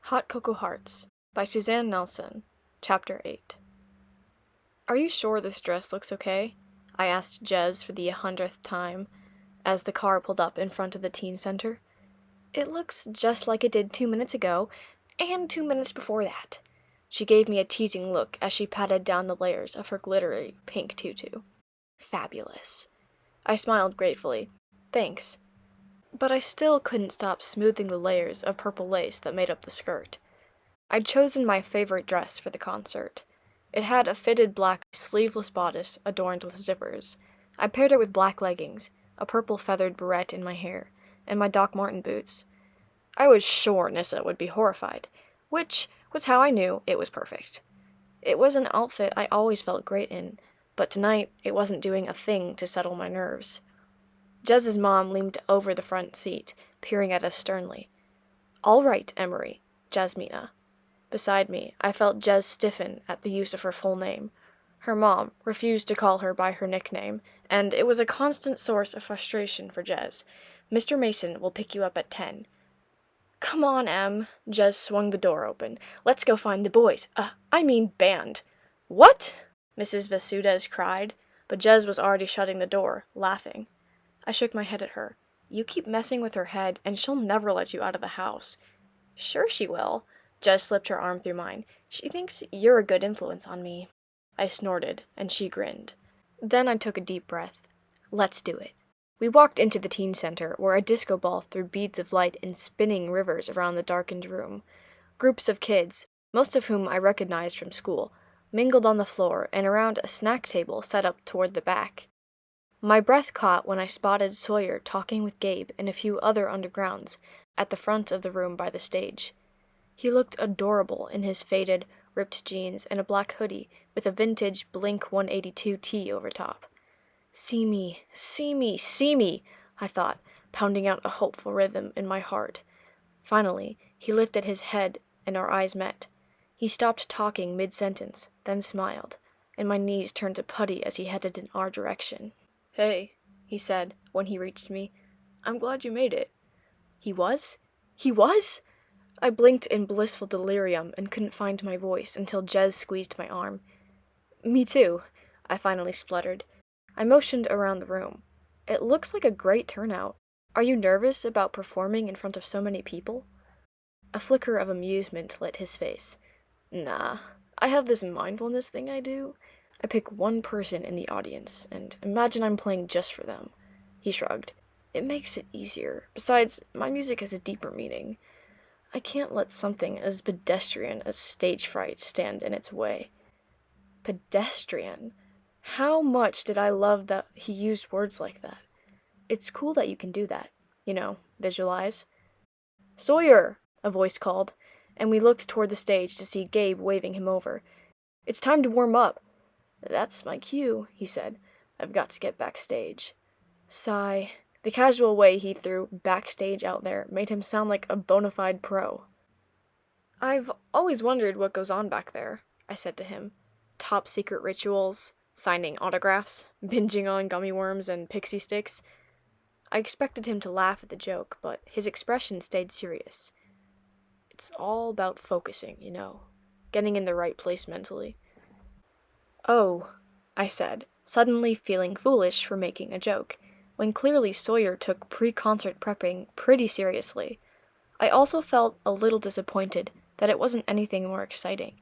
Hot Cocoa Hearts by Susanne Nelson, Chapter 8. "Are you sure this dress looks okay?" I asked Jez for the 100th time as the car pulled up in front of the teen center. "It looks just like it did 2 minutes ago, and 2 minutes before that." She gave me a teasing look as she patted down the layers of her glittery pink tutu. "Fabulous." I smiled gratefully. "Thanks." But I still couldn't stop smoothing the layers of purple lace that made up the skirt. I'd chosen my favorite dress for the concert. It had a fitted black sleeveless bodice adorned with zippers. I paired it with black leggings, a purple feathered barrette in my hair, and my Doc Marten boots. I was sure Nissa would be horrified, which was how I knew it was perfect. It was an outfit I always felt great in, but tonight it wasn't doing a thing to settle my nerves. Jez's mom leaned over the front seat, peering at us sternly. "All right, Emery, Jasmina." Beside me, I felt Jez stiffen at the use of her full name. Her mom refused to call her by her nickname, and it was a constant source of frustration for Jez. "Mr. Mason will pick you up at 10. "Come on, Em." Jez swung the door open. "Let's go find the boys. I mean band." "What?" Mrs. Vasudez cried, but Jez was already shutting the door, laughing. I shook my head at her. "You keep messing with her head, and she'll never let you out of the house." "Sure she will." Jez slipped her arm through mine. "She thinks you're a good influence on me." I snorted, and she grinned. Then I took a deep breath. "Let's do it." We walked into the teen center, where a disco ball threw beads of light in spinning rivers around the darkened room. Groups of kids, most of whom I recognized from school, mingled on the floor and around a snack table set up toward the back. My breath caught when I spotted Sawyer talking with Gabe and a few other undergrounds at the front of the room by the stage. He looked adorable in his faded, ripped jeans and a black hoodie with a vintage Blink 182 tee over top. "See me, see me, see me," I thought, pounding out a hopeful rhythm in my heart. Finally, he lifted his head and our eyes met. He stopped talking mid-sentence, then smiled, and my knees turned to putty as he headed in our direction. "Hey," he said when he reached me. "I'm glad you made it." He was? He was? I blinked in blissful delirium and couldn't find my voice until Jez squeezed my arm. "Me too," I finally spluttered. I motioned around the room. "It looks like a great turnout. Are you nervous about performing in front of so many people?" A flicker of amusement lit his face. "Nah, I have this mindfulness thing I do. I pick one person in the audience and imagine I'm playing just for them." He shrugged. "It makes it easier. Besides, my music has a deeper meaning. I can't let something as pedestrian as stage fright stand in its way." Pedestrian? How much did I love that he used words like that? It's cool that you can do that. Visualize. "Sawyer!" a voice called, and we looked toward the stage to see Gabe waving him over. "It's time to warm up." "That's my cue," he said. "I've got to get backstage." Sigh. The casual way he threw "backstage" out there made him sound like a bona fide pro. "I've always wondered what goes on back there," I said to him. "Top secret rituals, signing autographs, binging on gummy worms and pixie sticks." I expected him to laugh at the joke, but his expression stayed serious. "It's all about focusing, getting in the right place mentally." "Oh," I said, suddenly feeling foolish for making a joke, when clearly Sawyer took pre-concert prepping pretty seriously. I also felt a little disappointed that it wasn't anything more exciting.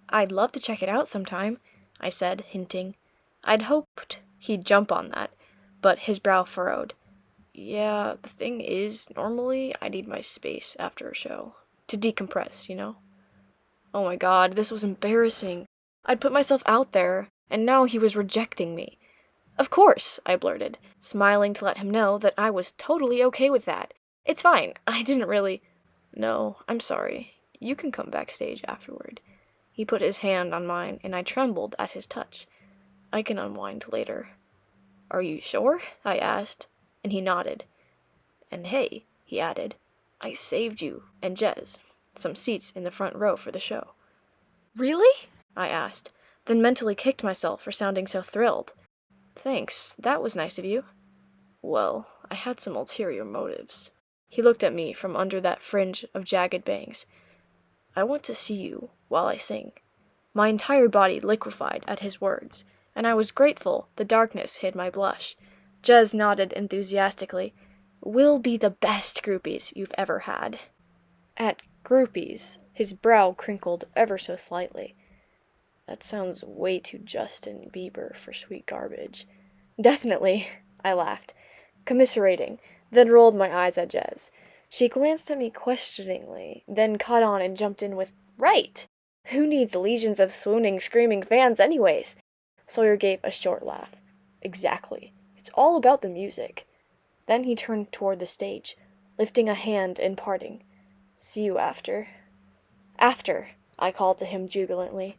"I'd love to check it out sometime," I said, hinting. I'd hoped he'd jump on that, but his brow furrowed. "Yeah, the thing is, normally I need my space after a show. To decompress, Oh my god, this was embarrassing. I'd put myself out there, and now he was rejecting me. "Of course," I blurted, smiling to let him know that I was totally okay with that. "It's fine, I didn't really—" "No, I'm sorry. You can come backstage afterward." He put his hand on mine, and I trembled at his touch. "I can unwind later." "Are you sure?" I asked, and he nodded. "And hey," he added, "I saved you and Jez some seats in the front row for the show." "Really?" I asked, then mentally kicked myself for sounding so thrilled. "Thanks, that was nice of you." "Well, I had some ulterior motives." He looked at me from under that fringe of jagged bangs. I want to see you while I sing." My entire body liquefied at his words, and I was grateful the darkness hid my blush. Jez nodded enthusiastically. "We'll be the best groupies you've ever had." At groupies, his brow crinkled ever so slightly. "That sounds way too Justin Bieber for Sweet Garbage." "Definitely," I laughed, commiserating, then rolled my eyes at Jez. She glanced at me questioningly, then caught on and jumped in with, "Right! Who needs legions of swooning, screaming fans anyways?" Sawyer gave a short laugh. "Exactly. It's all about the music." Then he turned toward the stage, lifting a hand in parting. "See you after." "After," I called to him jubilantly.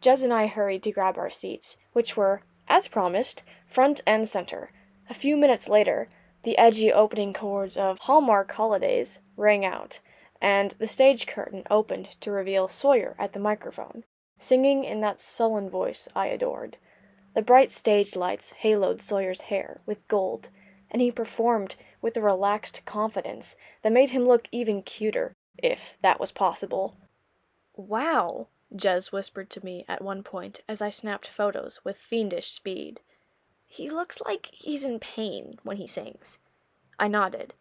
Jez and I hurried to grab our seats, which were, as promised, front and center. A few minutes later, the edgy opening chords of Hallmark Holidays rang out, and the stage curtain opened to reveal Sawyer at the microphone, singing in that sullen voice I adored. The bright stage lights haloed Sawyer's hair with gold, and he performed with a relaxed confidence that made him look even cuter, if that was possible. "Wow," Jez whispered to me at one point as I snapped photos with fiendish speed. "He looks like he's in pain when he sings." I nodded.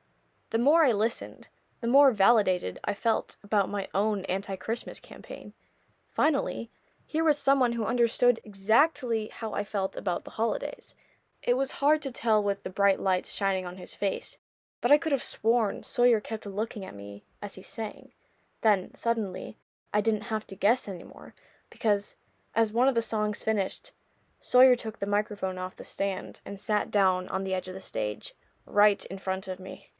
The more I listened, the more validated I felt about my own anti-Christmas campaign. Finally, here was someone who understood exactly how I felt about the holidays. It was hard to tell with the bright lights shining on his face, but I could have sworn Sawyer kept looking at me as he sang. Then, suddenly, I didn't have to guess anymore, because, as one of the songs finished, Sawyer took the microphone off the stand and sat down on the edge of the stage, right in front of me.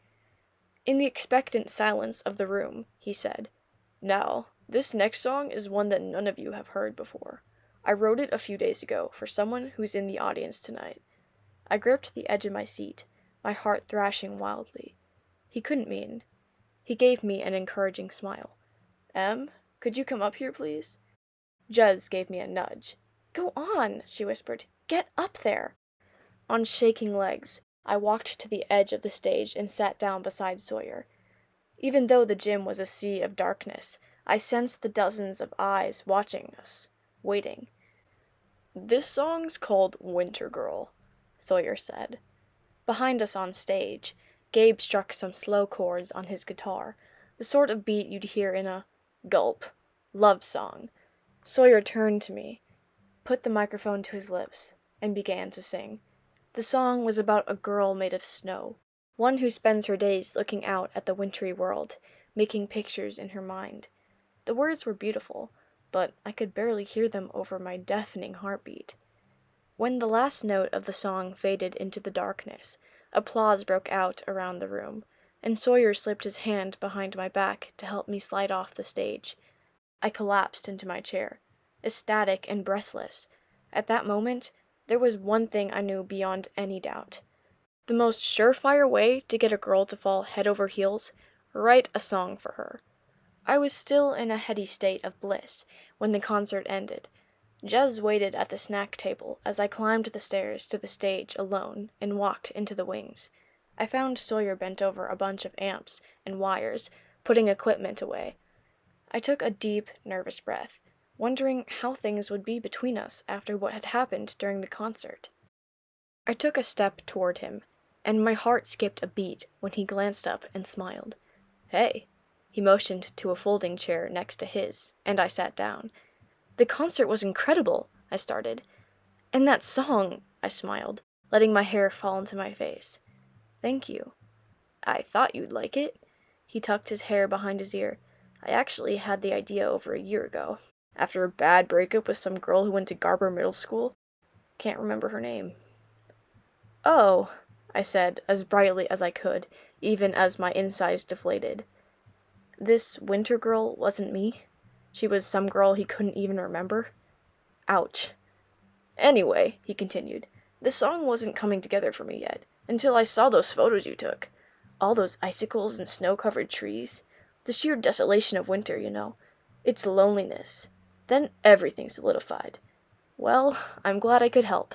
In the expectant silence of the room, he said, "Now, this next song is one that none of you have heard before. I wrote it a few days ago for someone who's in the audience tonight." I gripped the edge of my seat, my heart thrashing wildly. He couldn't mean. He gave me an encouraging smile. "Em, could you come up here, please?" Jez gave me a nudge. "Go on," she whispered. "Get up there." On shaking legs, I walked to the edge of the stage and sat down beside Sawyer. Even though the gym was a sea of darkness, I sensed the dozens of eyes watching us, waiting. "This song's called Winter Girl," Sawyer said. Behind us on stage, Gabe struck some slow chords on his guitar, the sort of beat you'd hear in a love song. Sawyer turned to me, put the microphone to his lips, and began to sing. The song was about a girl made of snow, one who spends her days looking out at the wintry world, making pictures in her mind. The words were beautiful, but I could barely hear them over my deafening heartbeat. When the last note of the song faded into the darkness, applause broke out around the room, and Sawyer slipped his hand behind my back to help me slide off the stage. I collapsed into my chair, ecstatic and breathless. At that moment, there was one thing I knew beyond any doubt. The most surefire way to get a girl to fall head over heels, write a song for her. I was still in a heady state of bliss when the concert ended. Jez waited at the snack table as I climbed the stairs to the stage alone and walked into the wings. I found Sawyer bent over a bunch of amps and wires, putting equipment away. I took a deep, nervous breath, wondering how things would be between us after what had happened during the concert. I took a step toward him, and my heart skipped a beat when he glanced up and smiled. "Hey." He motioned to a folding chair next to his, and I sat down. "The concert was incredible," I started. "And that song," I smiled, letting my hair fall into my face. "Thank you." "I thought you'd like it." He tucked his hair behind his ear. "I actually had the idea over a year ago, after a bad breakup with some girl who went to Garber Middle School. Can't remember her name." "Oh," I said as brightly as I could, even as my insides deflated. This winter girl wasn't me. She was some girl he couldn't even remember. Ouch. "Anyway," he continued, "this song wasn't coming together for me yet, until I saw those photos you took. All those icicles and snow-covered trees. The sheer desolation of winter, you know. Its loneliness. Then everything solidified. Well, I'm glad I could help."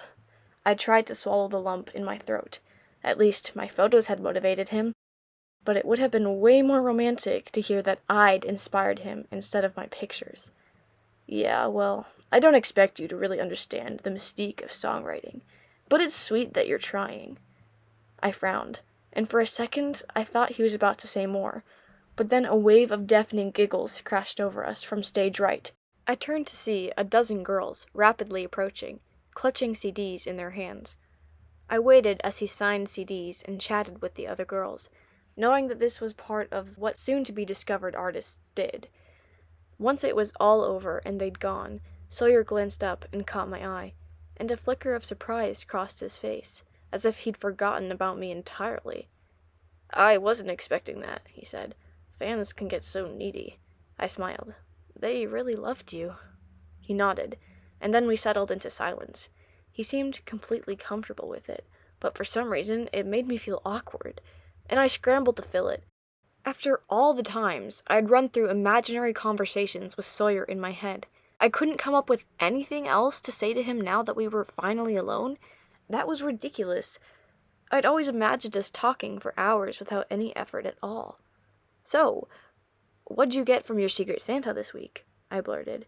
I tried to swallow the lump in my throat. At least my photos had motivated him. but it would have been way more romantic to hear that I'd inspired him instead of my pictures. Yeah, well, I don't expect you to really understand the mystique of songwriting, but it's sweet that you're trying. I frowned, and for a second I thought he was about to say more, but then a wave of deafening giggles crashed over us from stage right. I turned to see a dozen girls rapidly approaching, clutching CDs in their hands. I waited as he signed CDs and chatted with the other girls, knowing that this was part of what soon-to-be-discovered artists did. Once it was all over and they'd gone, Sawyer glanced up and caught my eye, and a flicker of surprise crossed his face, as if he'd forgotten about me entirely. "I wasn't expecting that," he said. "Fans can get so needy." I smiled. "They really loved you." He nodded, and then we settled into silence. He seemed completely comfortable with it, but for some reason it made me feel awkward, and I scrambled to fill it. After all the times I'd run through imaginary conversations with Sawyer in my head, I couldn't come up with anything else to say to him now that we were finally alone. That was ridiculous. I'd always imagined us talking for hours without any effort at all. "So, what'd you get from your Secret Santa this week?" I blurted.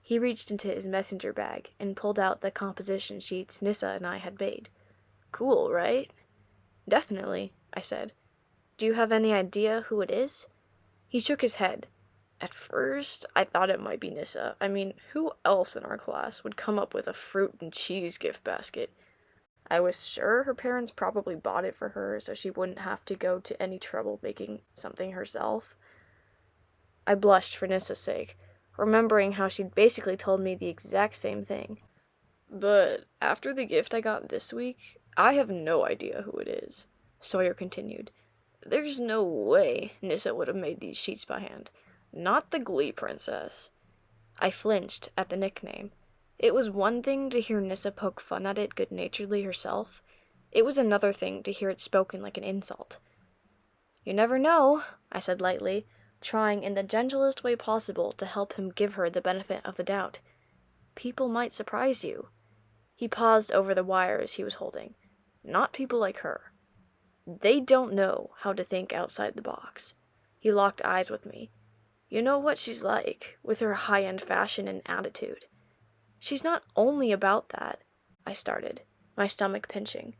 He reached into his messenger bag and pulled out the composition sheets Nissa and I had made. "Cool, right?" "Definitely," I said. "Do you have any idea who it is?" He shook his head. "At first, I thought it might be Nissa. I mean, who else in our class would come up with a fruit and cheese gift basket? I was sure her parents probably bought it for her so she wouldn't have to go to any trouble making something herself." I blushed for Nissa's sake, remembering how she'd basically told me the exact same thing. "But after the gift I got this week, I have no idea who it is," Sawyer continued. "There's no way Nissa would have made these sheets by hand. Not the Glee princess." I flinched at the nickname. It was one thing to hear Nissa poke fun at it good-naturedly herself. It was another thing to hear it spoken like an insult. "You never know," I said lightly, trying in the gentlest way possible to help him give her the benefit of the doubt. "People might surprise you." He paused over the wires he was holding. "Not people like her. They don't know how to think outside the box." He locked eyes with me. "You know what she's like, with her high-end fashion and attitude." "She's not only about that," I started, my stomach pinching.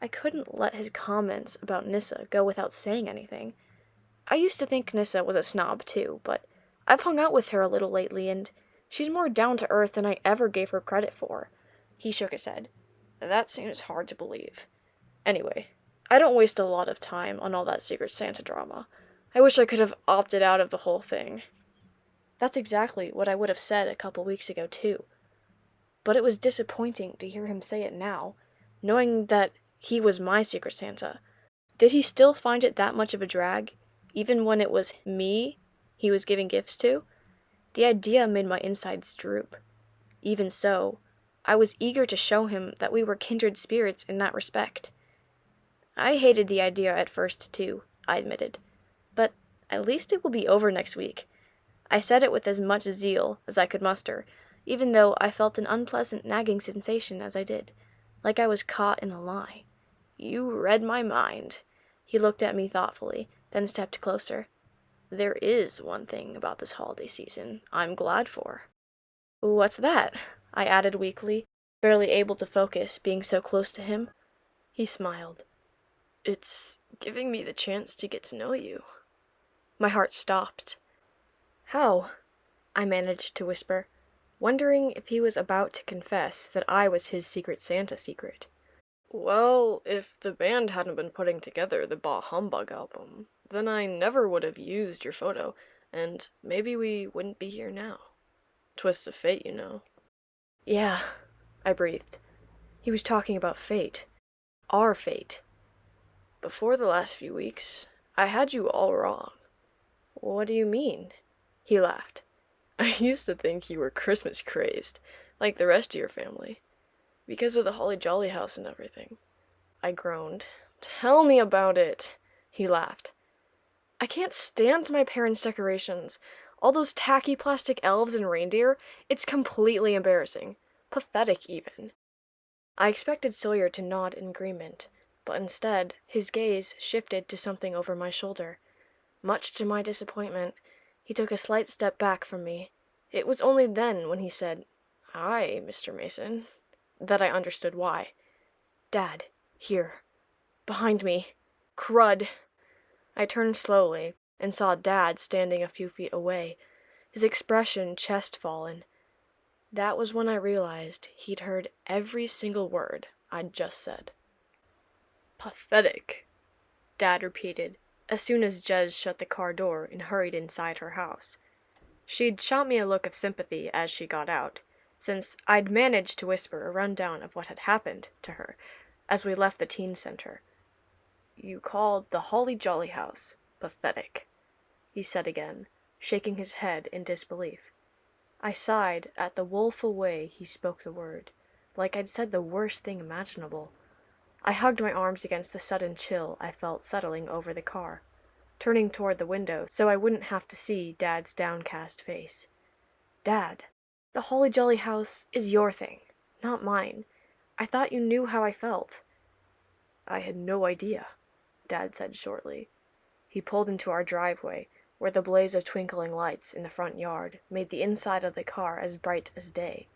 I couldn't let his comments about Nissa go without saying anything. I used to think Nissa was a snob too, but I've hung out with her a little lately, and she's more down-to-earth than I ever gave her credit for." He shook his head. "That seems hard to believe. Anyway, I don't waste a lot of time on all that Secret Santa drama. I wish I could have opted out of the whole thing." That's exactly what I would have said a couple weeks ago too. But it was disappointing to hear him say it now, knowing that he was my Secret Santa. Did he still find it that much of a drag, even when it was me he was giving gifts to? The idea made my insides droop. Even so, I was eager to show him that we were kindred spirits in that respect. "I hated the idea at first too," I admitted. "But at least it will be over next week." I said it with as much zeal as I could muster, even though I felt an unpleasant nagging sensation as I did, like I was caught in a lie. "You read my mind." He looked at me thoughtfully, then stepped closer. "There is one thing about this holiday season I'm glad for." "What's that?" I added weakly, barely able to focus being so close to him. He smiled. "It's giving me the chance to get to know you." My heart stopped. "How?" I managed to whisper, wondering if he was about to confess that I was his Secret Santa secret. "Well, if the band hadn't been putting together the Bah Humbug album, then I never would have used your photo, and maybe we wouldn't be here now. Twists of fate, you know." "Yeah," I breathed. He was talking about fate. Our fate. "Before the last few weeks, I had you all wrong." "What do you mean?" He laughed. "I used to think you were Christmas crazed, like the rest of your family, because of the Holly Jolly house and everything." I groaned. "Tell me about it." He laughed. "I can't stand my parents' decorations. All those tacky plastic elves and reindeer. It's completely embarrassing. Pathetic, even." I expected Sawyer to nod in agreement, but instead, his gaze shifted to something over my shoulder. Much to my disappointment, he took a slight step back from me. It was only then, when he said, "Hi, Mr. Mason," that I understood why. "Dad, here. Behind me. Crud!" I turned slowly and saw Dad standing a few feet away, his expression chest-fallen. That was when I realized he'd heard every single word I'd just said. "Pathetic," Dad repeated, as soon as Jez shut the car door and hurried inside her house. She'd shot me a look of sympathy as she got out, since I'd managed to whisper a rundown of what had happened to her as we left the teen center. "You called the Holly Jolly House pathetic," he said again, shaking his head in disbelief. I sighed at the woeful way he spoke the word, like I'd said the worst thing imaginable. I hugged my arms against the sudden chill I felt settling over the car, turning toward the window so I wouldn't have to see Dad's downcast face. "Dad, the Holly Jolly House is your thing, not mine. I thought you knew how I felt." "I had no idea," Dad said shortly. He pulled into our driveway, where the blaze of twinkling lights in the front yard made the inside of the car as bright as day.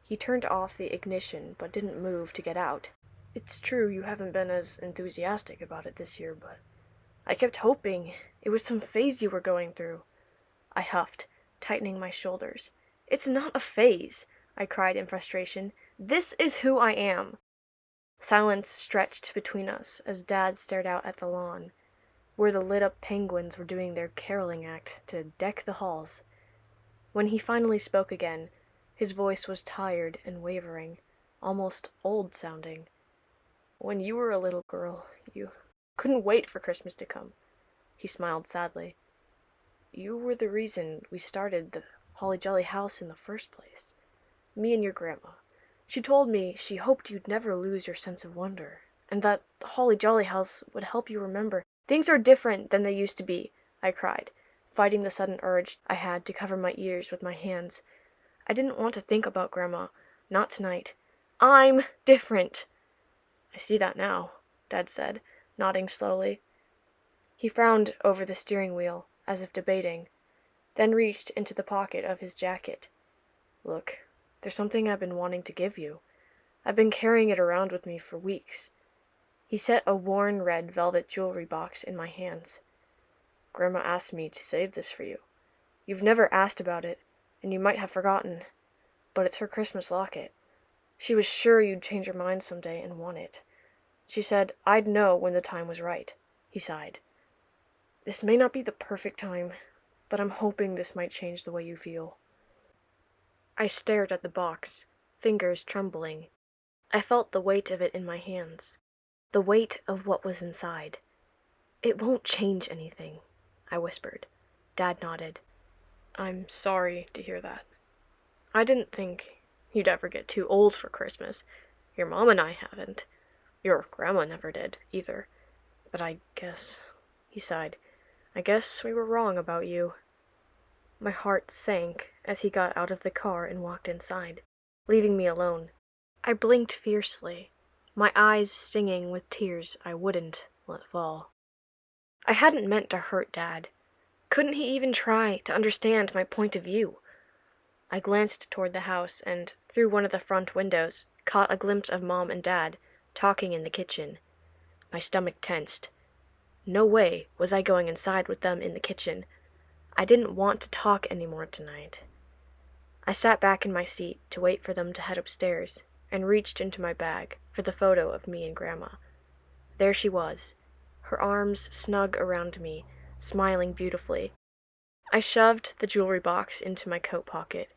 He turned off the ignition but didn't move to get out. "It's true you haven't been as enthusiastic about it this year, but I kept hoping it was some phase you were going through." I huffed, tightening my shoulders. "It's not a phase," I cried in frustration. "This is who I am." Silence stretched between us as Dad stared out at the lawn, where the lit-up penguins were doing their caroling act to deck the halls. When he finally spoke again, his voice was tired and wavering, almost old-sounding. "When you were a little girl, you couldn't wait for Christmas to come." He smiled sadly. "You were the reason we started the Holly Jolly House in the first place. Me and your grandma. She told me she hoped you'd never lose your sense of wonder, and that the Holly Jolly House would help you remember. Things are different than they used to be," I cried, fighting the sudden urge I had to cover my ears with my hands. I didn't want to think about Grandma, not tonight. "I'm different." "I see that now," Dad said, nodding slowly. He frowned over the steering wheel, as if debating, then reached into the pocket of his jacket. "Look, there's something I've been wanting to give you. I've been carrying it around with me for weeks." He set a worn red velvet jewelry box in my hands. "Grandma asked me to save this for you. You've never asked about it, and you might have forgotten, but it's her Christmas locket. She was sure you'd change your mind someday and want it. She said I'd know when the time was right." He sighed. "This may not be the perfect time, but I'm hoping this might change the way you feel." I stared at the box, fingers trembling. I felt the weight of it in my hands, the weight of what was inside. "It won't change anything," I whispered. Dad nodded. "I'm sorry to hear that. I didn't think you'd ever get too old for Christmas. Your mom and I haven't. Your grandma never did, either. But I guess," he sighed, "I guess we were wrong about you." My heart sank as he got out of the car and walked inside, leaving me alone. I blinked fiercely, my eyes stinging with tears I wouldn't let fall. I hadn't meant to hurt Dad. Couldn't he even try to understand my point of view? I glanced toward the house and, through one of the front windows, caught a glimpse of Mom and Dad talking in the kitchen. My stomach tensed. No way was I going inside with them in the kitchen. I didn't want to talk anymore tonight. I sat back in my seat to wait for them to head upstairs and reached into my bag for the photo of me and Grandma. There she was, her arms snug around me, smiling beautifully. I shoved the jewelry box into my coat pocket.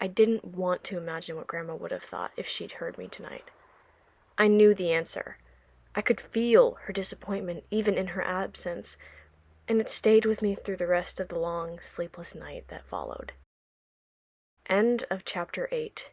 I didn't want to imagine what Grandma would have thought if she'd heard me tonight. I knew the answer. I could feel her disappointment even in her absence, and it stayed with me through the rest of the long, sleepless night that followed. End of Chapter 8.